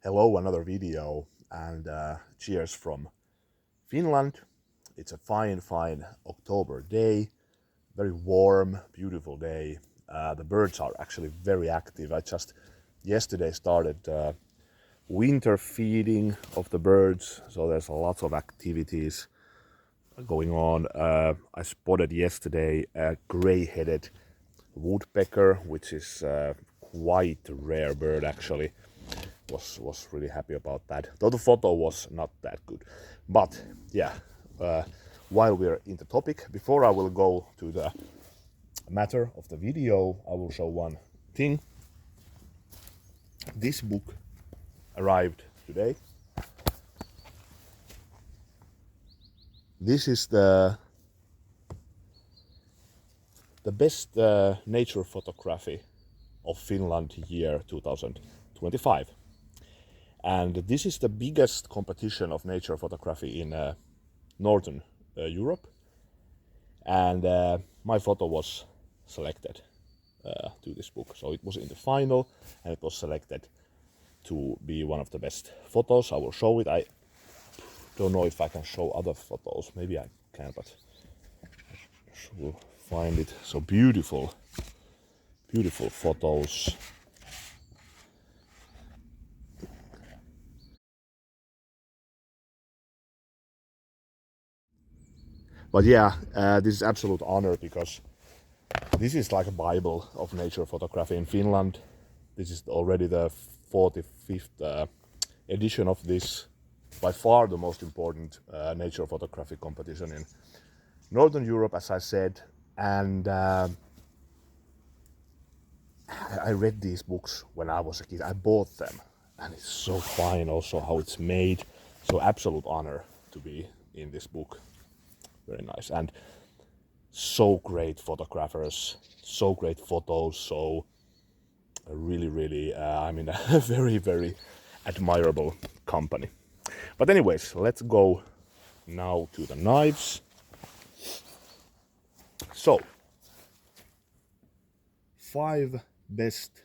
Hello, another video, and cheers from Finland. It's a fine October day, very warm, beautiful day. The birds are actually very active. I just yesterday started winter feeding of the birds, so there's lots of activities going on. I spotted yesterday a gray-headed woodpecker, which is quite a rare bird actually. Was really happy about that, though the photo was not that good. But yeah, while we're in the topic, before I will go to the matter of the video, I will show one thing. This book arrived today. This is the best nature photography of Finland year 2025. And this is the biggest competition of nature photography in Northern Europe. And my photo was selected to this book. So it was in the final and it was selected to be one of the best photos. I will show it. I don't know if I can show other photos. Maybe I can, but I will find it. So beautiful, beautiful photos. But yeah, this is absolute honor because this is like a Bible of nature photography in Finland. This is already the 45th edition of this, by far the most important nature photography competition in Northern Europe, as I said. And I read these books when I was a kid. I bought them, and it's so fine also how it's made. So absolute honor to be in this book. Very nice, and so great photographers, so great photos, so really I'm in a very admirable company. But anyways, let's go now to the knives. So 5 best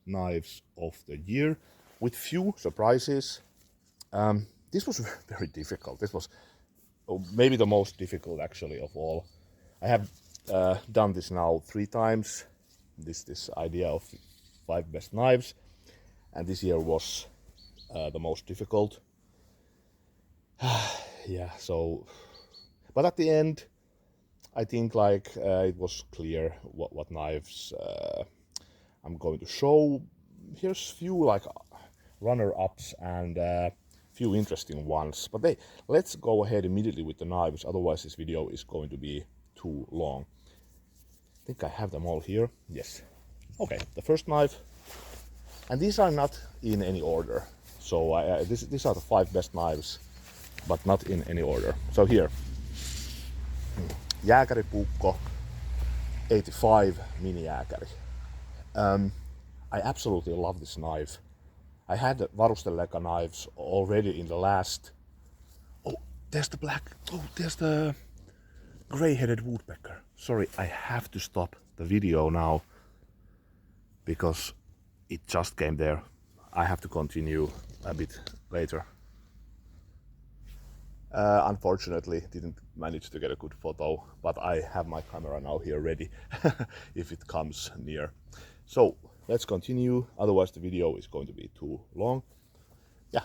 knives of the year with few surprises. This was very difficult. This was maybe the most difficult actually of all. I have done this now 3 times, this idea of 5 best knives, and this year was the most difficult. Yeah, so, but at the end I think like it was clear what knives I'm going to show. Here's few like runner-ups and few interesting ones, but let's go ahead immediately with the knives, otherwise this video is going to be too long. I think I have them all here. Yes. Okay, the first knife, and these are not in any order, so these are the 5 best knives, but not in any order. So here, jääkäri Puukko 85 mini jääkäri. I absolutely love this knife. I had Varusteleka knives already in the last... Oh, there's the black... Oh, there's the gray-headed woodpecker. Sorry, I have to stop the video now because it just came there. I have to continue a bit later. Unfortunately, didn't manage to get a good photo, but I have my camera now here ready if it comes near. So let's continue, otherwise the video is going to be too long. Yeah,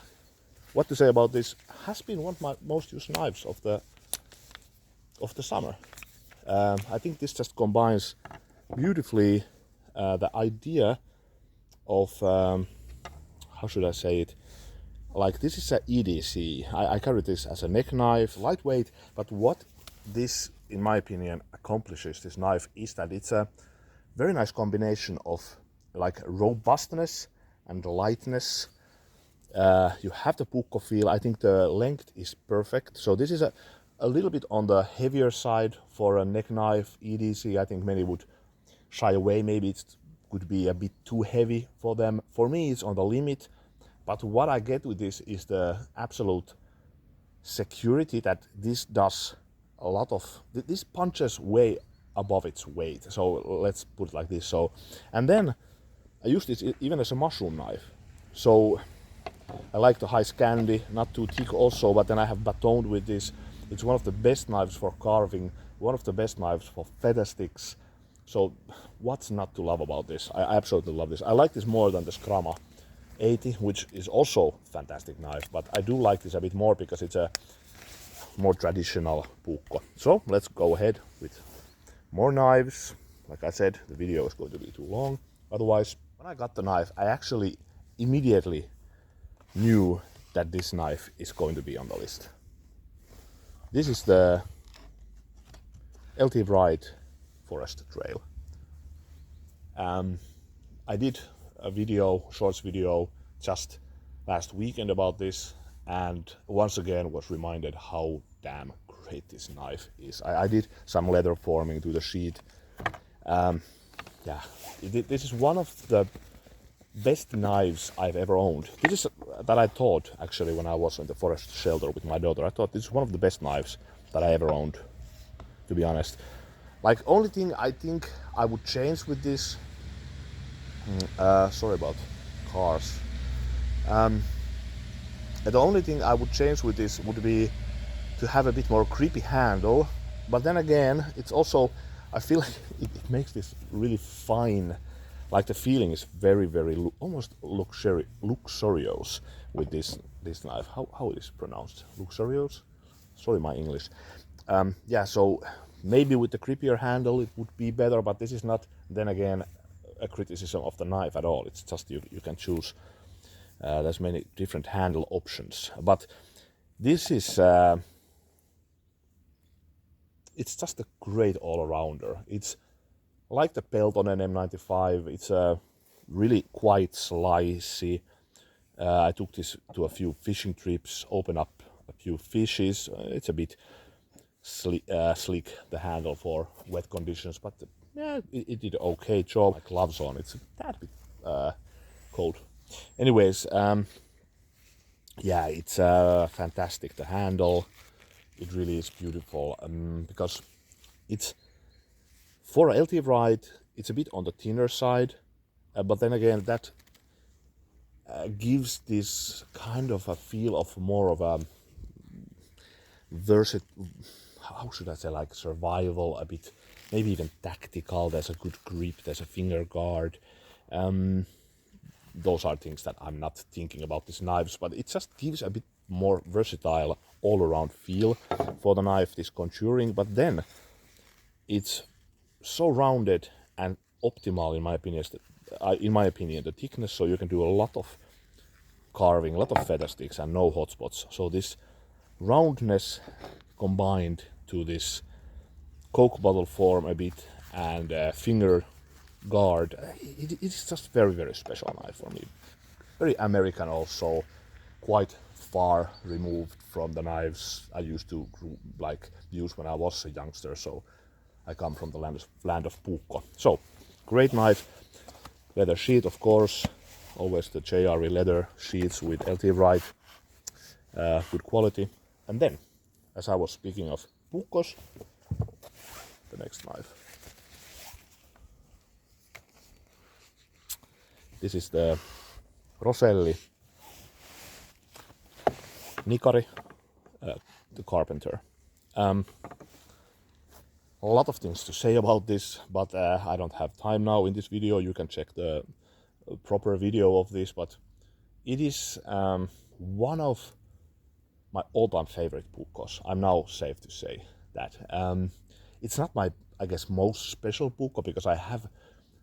what to say about this? Has been one of my most used knives of the summer. I think this just combines beautifully the idea of how should I say it? Like this is a EDC. I carry this as a neck knife, lightweight, but what this, in my opinion, accomplishes, this knife, is that it's a very nice combination of like robustness and lightness. You have the Puukko feel. I think the length is perfect. So this is a little bit on the heavier side for a neck knife EDC. I think many would shy away. Maybe it could be a bit too heavy for them. For me, it's on the limit. But what I get with this is the absolute security that this does a lot of... This punches way above its weight. So let's put it like this. So, and then I use this even as a mushroom knife. So I like the high Scandi, not too thick also, but then I have batoned with this. It's one of the best knives for carving, one of the best knives for feather sticks. So what's not to love about this? I absolutely love this. I like this more than the Scrama 80, which is also a fantastic knife, but I do like this a bit more because it's a more traditional Puukko. So let's go ahead with more knives. Like I said, the video is going to be too long. Otherwise, when I got the knife, I actually immediately knew that this knife is going to be on the list. This is the LT Wright Forest Trail. I did a video, shorts video, just last weekend about this, and once again was reminded how damn great this knife is. I did some leather forming to the sheet. Yeah, this is one of the best knives I've ever owned. This is that I thought actually when I was in the forest shelter with my daughter. I thought this is one of the best knives that I ever owned, to be honest. Like, only thing I think I would change with this, sorry about cars. The only thing I would change with this would be to have a bit more creepy handle, but then again, it's also, I feel like it makes this really fine. Like, the feeling is very, very almost luxurious with this knife. How it is pronounced? Luxurious? Sorry, my English. Yeah, so maybe with the creepier handle it would be better, but this is not, then again, a criticism of the knife at all. It's just you can choose. There's many different handle options, but this is it's just a great all-arounder. It's like the Peltonen M95. It's really quite slicey. I took this to a few fishing trips, open up a few fishes. It's a bit slick, the handle for wet conditions, but yeah, it did an okay job. My gloves on, it's a tad bit cold. Anyways, yeah, it's fantastic, the handle. It really is beautiful, because it's, for a LT Wright, it's a bit on the thinner side, but then again, that gives this kind of a feel of more of a how should I say, like survival, a bit, maybe even tactical. There's a good grip, there's a finger guard. Those are things that I'm not thinking about these knives, but it just gives a bit more versatile all-around feel for the knife, this contouring. But then it's so rounded and optimal in my opinion, the thickness, so you can do a lot of carving, a lot of feather sticks and no hot spots. So this roundness combined to this Coke bottle form a bit and finger guard, it is just very, very special knife for me. Very American also, quite far removed from the knives I used to like use when I was a youngster. So I come from the land of Puukko. So great knife, leather sheet of course, always the JRE leather sheets with LT Wright, good quality. And then, as I was speaking of Puukkos, the next knife. This is the Roselli the Carpenter. A lot of things to say about this, but I don't have time now in this video. You can check the proper video of this, but it is one of my all-time favorite Puukkos. I'm now safe to say that. It's not my, I guess, most special Puukko, because I have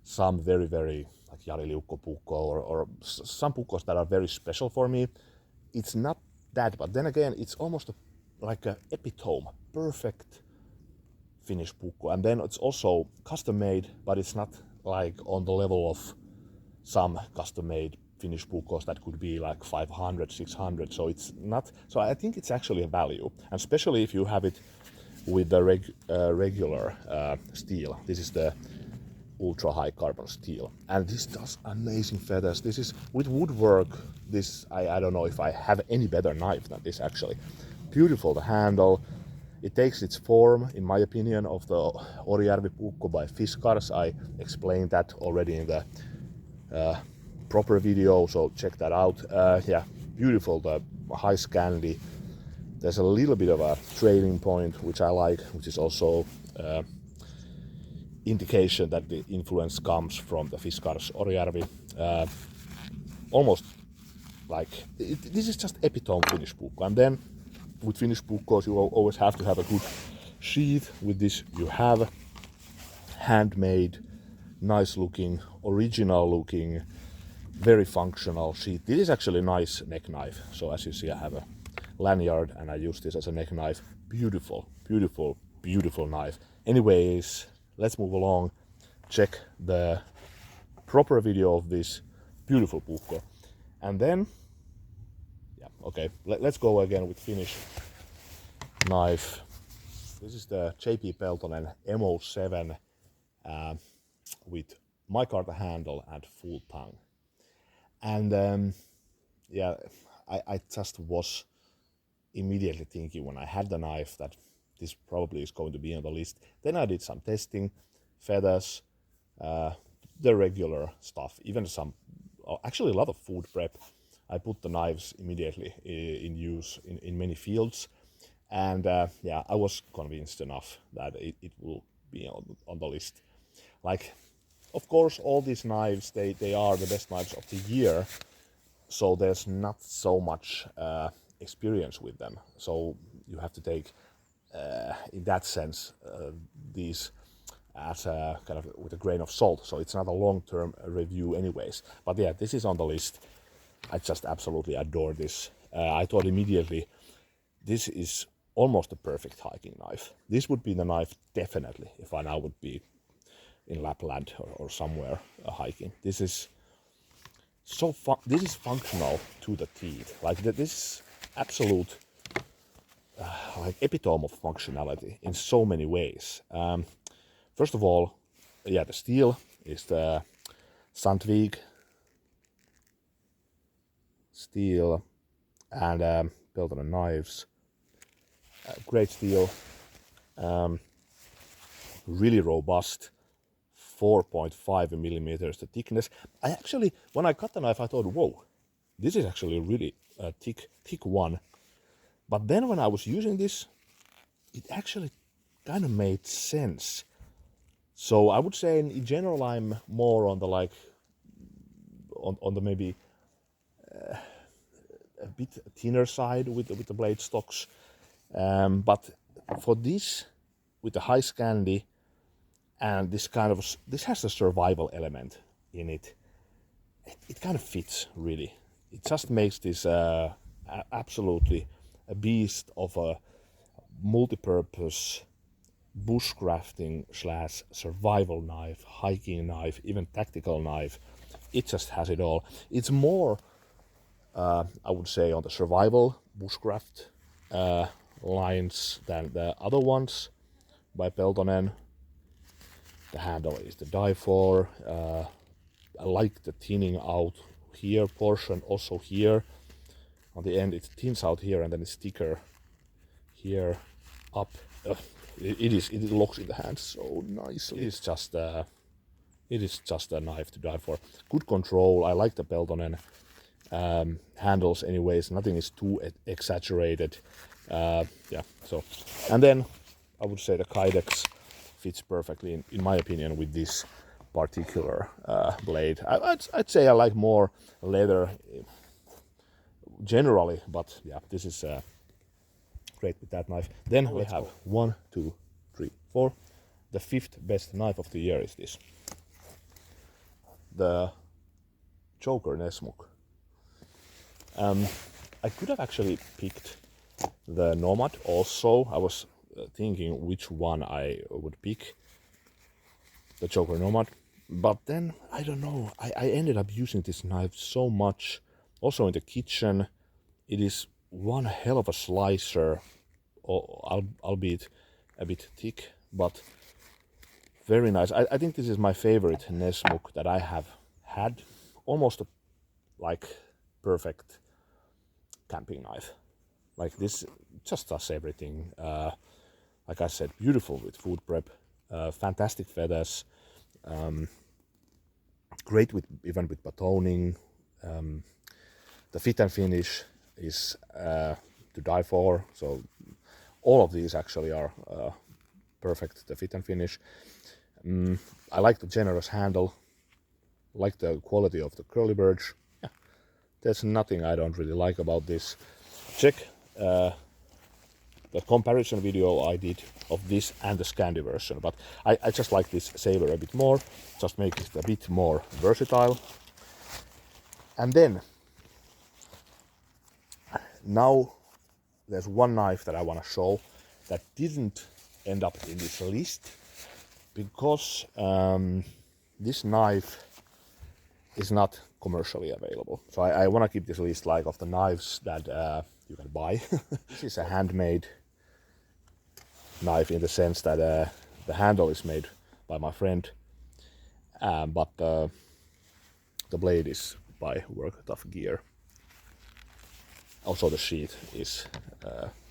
some very, very, like Jariliukko Puukko or some Puukkos that are very special for me. It's not that, but then again, it's almost like an epitome, perfect Finnish Puukko. And then it's also custom made, but it's not like on the level of some custom made Finnish Puukkos that could be like 500, 600. So it's not, so I think it's actually a value, and especially if you have it with the regular steel. This is the ultra high carbon steel, and this does amazing feathers. This is with woodwork. This, I don't know if I have any better knife than this actually. Beautiful, the handle. It takes its form, in my opinion, of the Orjärvi Puukko by Fiskars. I explained that already in the proper video, so check that out. Yeah, beautiful, the high Scandi. There's a little bit of a trailing point, which I like, which is also indication that the influence comes from the Fiskars Orjärvi. Almost like, this is just epitome Finnish Puukko. And then with Finnish Puukkos you always have to have a good sheath. With this you have handmade, nice looking, original looking, very functional sheath. This is actually a nice neck knife. So as you see, I have a lanyard and I use this as a neck knife. Beautiful, beautiful, beautiful knife. Anyways, let's move along, check the proper video of this beautiful Puukko. And then, yeah, okay, let's go again with Finnish knife. This is the JP Peltonen M07 with micarta handle and full tongue. And yeah, I just was immediately thinking when I had the knife that this probably is going to be on the list. Then I did some testing, feathers, the regular stuff, even some, actually a lot of food prep. I put the knives immediately in use in many fields. And yeah, I was convinced enough that it will be on the list. Like, of course, all these knives, they are the best knives of the year. So there's not so much experience with them. So you have to take, in that sense, these as a kind of with a grain of salt. So it's not a long-term review anyways. But yeah, this is on the list. I just absolutely adore this. I thought immediately, this is almost a perfect hiking knife. This would be the knife definitely if I now would be in Lapland or somewhere hiking. This is so fun. This is functional to the teeth. Like this is absolute like epitome of functionality in so many ways. First of all, yeah, the steel is the Sandvik steel and Peltonen knives. Great steel, really robust, 4.5 millimeters the thickness. I actually, when I cut the knife, I thought, whoa, this is actually a really thick one. But then when I was using this, it actually kind of made sense. So I would say in general I'm more on the like, on the maybe a bit thinner side with the blade stocks. But for this, with the high Scandi and this kind of, this has a survival element in it. It kind of fits really. It just makes this absolutely a beast of a multi-purpose bushcrafting / survival knife, hiking knife, even tactical knife. It just has it all. It's more, I would say, on the survival bushcraft lines than the other ones by Peltonen. The handle is the die for. I like the thinning out here portion, also here on the end it thins out here and then it's thicker here up. It locks in the hand so nicely. It is just a knife to die for. Good control. I like the Peltonen handles anyways. Nothing is too exaggerated. Yeah. So, and then I would say the Kydex fits perfectly in my opinion with this particular blade. I'd say I like more leather generally, but yeah, this is great with that knife. Then we have 1, 2, 3, 4. The 5th best knife of the year is this. The Joker Nessmuk. I could have actually picked the Nomad also. I was thinking which one I would pick. The Joker Nomad. But then, I don't know, I ended up using this knife so much. Also in the kitchen, it is one hell of a slicer, albeit a bit thick, but very nice. I think this is my favorite Nessmuk that I have had. Almost a, like, perfect camping knife. Like this just does everything. Like I said, beautiful with food prep, fantastic feathers, great with even with batoning. The fit and finish is to die for. So all of these actually are perfect, the fit and finish. I like the generous handle, like the quality of the curly birch. Yeah, there's nothing I don't really like about this. Check the comparison video I did of this and the Scandi version, but I just like this saber a bit more, just make it a bit more versatile. And then now there's one knife that I want to show that didn't end up in this list because this knife is not commercially available. So I want to keep this list like of the knives that you can buy. This is a handmade knife in the sense that the handle is made by my friend, but the blade is by Work Tough Gear. Also the sheath is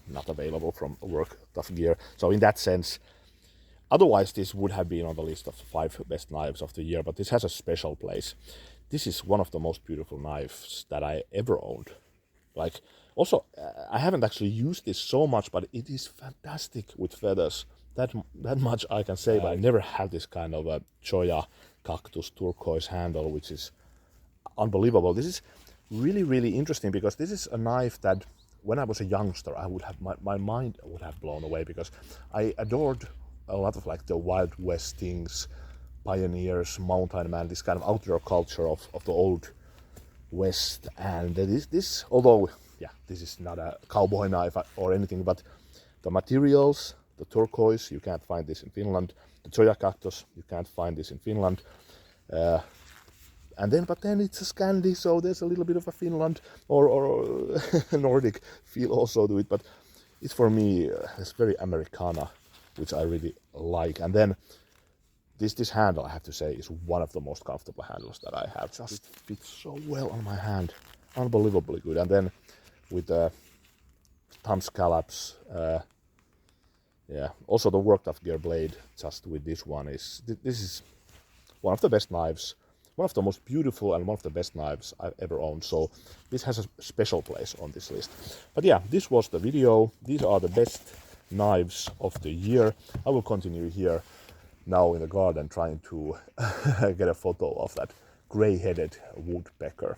not available from Work Tough Gear. So in that sense, otherwise this would have been on the list of the 5 best knives of the year, but this has a special place. This is one of the most beautiful knives that I ever owned. Like, also, I haven't actually used this so much, but it is fantastic with feathers. That much I can say, but I never had this kind of a Choya cactus turquoise handle, which is unbelievable. This is really, really interesting because this is a knife that when I was a youngster, I would have my mind would have blown away because I adored a lot of like the Wild West things, pioneers, mountain man, this kind of outdoor culture of the old West. And this, although yeah, this is not a cowboy knife or anything, but the materials, the turquoise, you can't find this in Finland. The Choya cactus, you can't find this in Finland. But then it's a Scandi, so there's a little bit of a Finland or Nordic feel also to it. But it's for me, it's very Americana, which I really like. And then this handle, I have to say, is one of the most comfortable handles that I have. Just fits so well on my hand, unbelievably good. And then with the thumb scallops, yeah, also the Work Tough Gear blade, just with this one this is one of the best knives, one of the most beautiful and one of the best knives I've ever owned. So this has a special place on this list. But yeah, this was the video. These are the best knives of the year. I will continue here now in the garden trying to get a photo of that gray-headed woodpecker.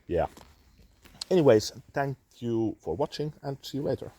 Yeah. Anyways, thank you for watching and see you later.